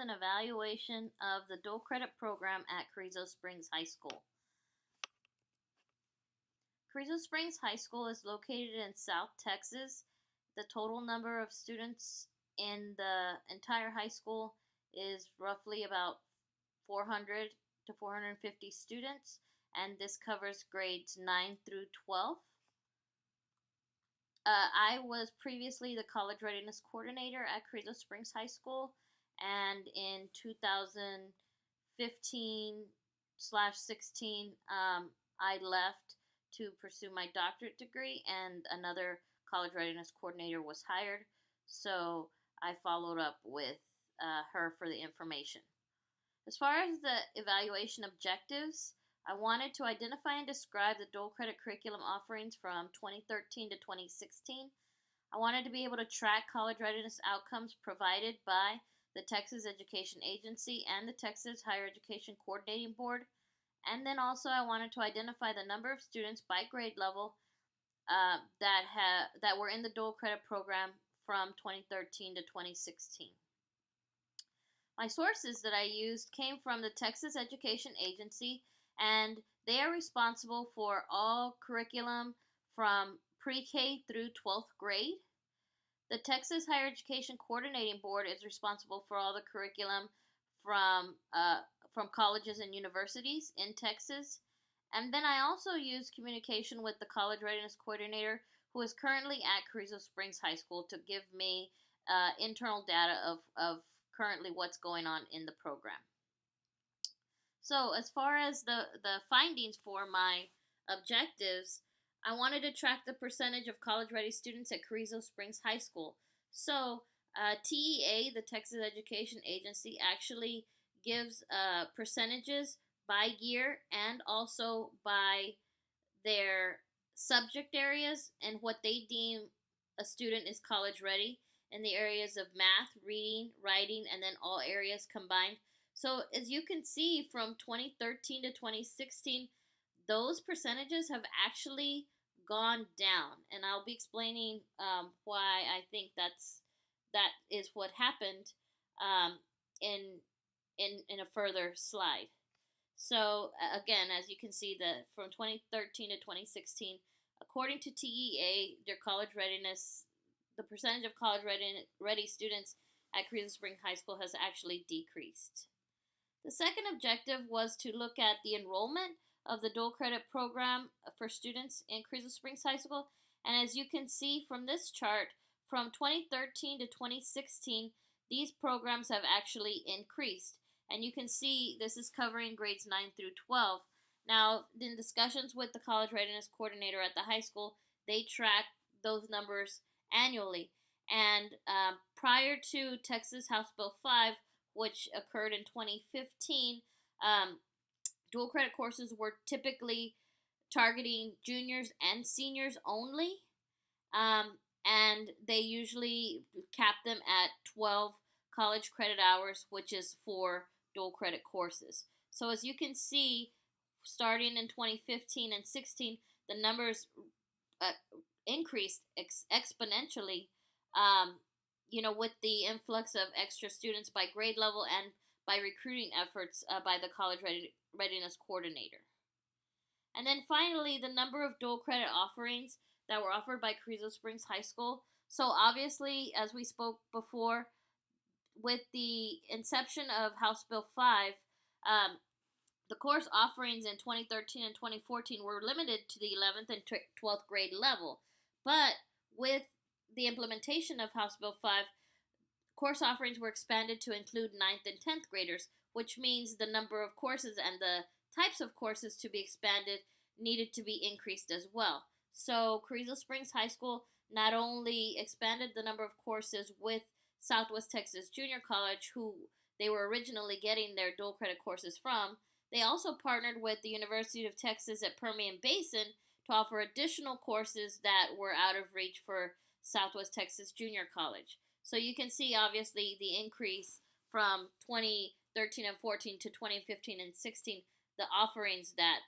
an evaluation of the dual credit program at Carrizo Springs High School. Carrizo Springs High School is located in South Texas. The total number of students in the entire high school is roughly about 400 to 450 students, and this covers grades 9 through 12. I was previously the college readiness coordinator at Carrizo Springs High School, and in 2015/16, I left to pursue my doctorate degree, and another college readiness coordinator was hired, so I followed up with her for the information. As far as the evaluation objectives, I wanted to identify and describe the dual credit curriculum offerings from 2013 to 2016. I wanted to be able to track college readiness outcomes provided by the Texas Education Agency and the Texas Higher Education Coordinating Board. And then also I wanted to identify the number of students by grade level that were in the dual credit program from 2013 to 2016. My sources that I used came from the Texas Education Agency, and they are responsible for all curriculum from pre-K through 12th grade. The Texas Higher Education Coordinating Board is responsible for all the curriculum from colleges and universities in Texas. And then I also use communication with the college readiness coordinator, who is currently at Carrizo Springs High School, to give me internal data of currently what's going on in the program. So as far as the findings for my objectives, I wanted to track the percentage of college-ready students at Carrizo Springs High School. So TEA, the Texas Education Agency, actually gives percentages by year and also by their subject areas and what they deem a student is college ready in the areas of math, reading, writing, and then all areas combined. So as you can see, from 2013 to 2016, those percentages have actually gone down, and I'll be explaining why I think that is what happened in a further slide. So again, as you can see, that from 2013 to 2016, according to TEA, their college readiness, the percentage of college ready students at Carrizo Springs High School has actually decreased. The second objective was to look at the enrollment of the dual credit program for students in Carrizo Springs High School. And as you can see from this chart, from 2013 to 2016, these programs have actually increased. And you can see this is covering grades 9 through 12. Now, in discussions with the college readiness coordinator at the high school, they track those numbers annually. And prior to Texas House Bill 5, which occurred in 2015, dual credit courses were typically targeting juniors and seniors only, and they usually cap them at 12 college credit hours, which is for dual credit courses. So as you can see, starting in 2015 and 16, the numbers increased exponentially, with the influx of extra students by grade level and by recruiting efforts by the college readiness coordinator. And then finally, the number of dual credit offerings that were offered by Carrizo Springs High School. So obviously, as we spoke before, with the inception of House Bill 5, the course offerings in 2013 and 2014 were limited to the 11th and 12th grade level. But with the implementation of House Bill 5, course offerings were expanded to include 9th and 10th graders, which means the number of courses and the types of courses to be expanded needed to be increased as well. So Carrizo Springs High School not only expanded the number of courses with Southwest Texas Junior College, who they were originally getting their dual credit courses from, they also partnered with the University of Texas at Permian Basin to offer additional courses that were out of reach for Southwest Texas Junior College. So you can see, obviously, the increase from 2013 and 14 to 2015 and 16, the offerings that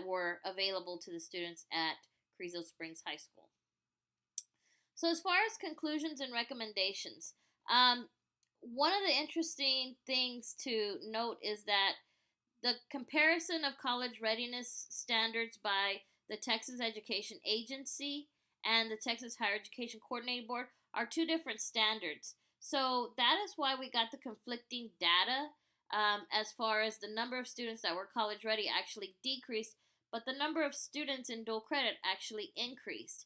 were available to the students at Carrizo Springs High School. So as far as conclusions and recommendations, one of the interesting things to note is that the comparison of college readiness standards by the Texas Education Agency and the Texas Higher Education Coordinating Board are two different standards. So that is why we got the conflicting data as far as the number of students that were college ready actually decreased, but the number of students in dual credit actually increased.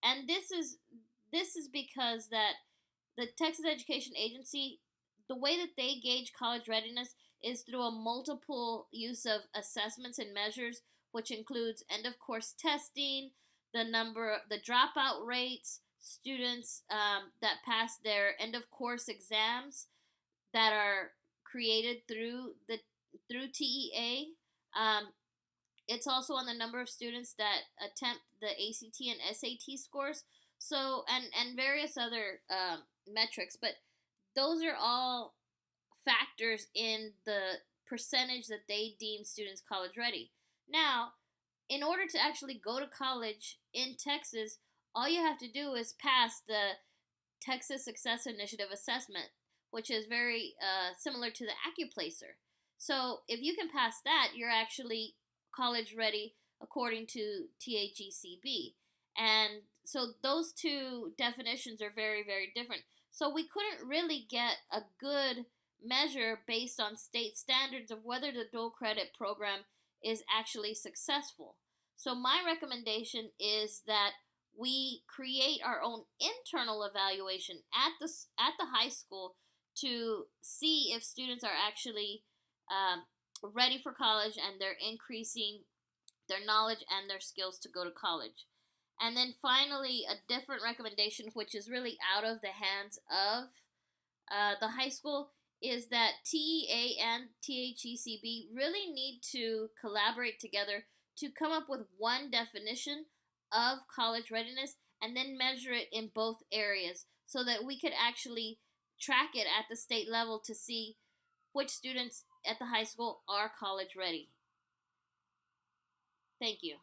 And this is because that the Texas Education Agency, the way that they gauge college readiness is through a multiple use of assessments and measures, which includes end of course testing, the dropout rates, students that pass their end of course exams that are created through TEA. It's also on the number of students that attempt the ACT and SAT scores. So and various other metrics, but those are all factors in the percentage that they deem students college ready. Now, in order to actually go to college in Texas, all you have to do is pass the Texas Success Initiative assessment, which is very similar to the AccuPlacer. So if you can pass that, you're actually college ready according to TAGCB. And so those two definitions are very, very different. So we couldn't really get a good measure based on state standards of whether the dual credit program is actually successful. So my recommendation is that we create our own internal evaluation at the high school to see if students are actually ready for college and they're increasing their knowledge and their skills to go to college. And then finally, a different recommendation, which is really out of the hands of the high school, is that TEA and THECB really need to collaborate together to come up with one definition of college readiness and then measure it in both areas so that we could actually track it at the state level to see which students at the high school are college ready. Thank you.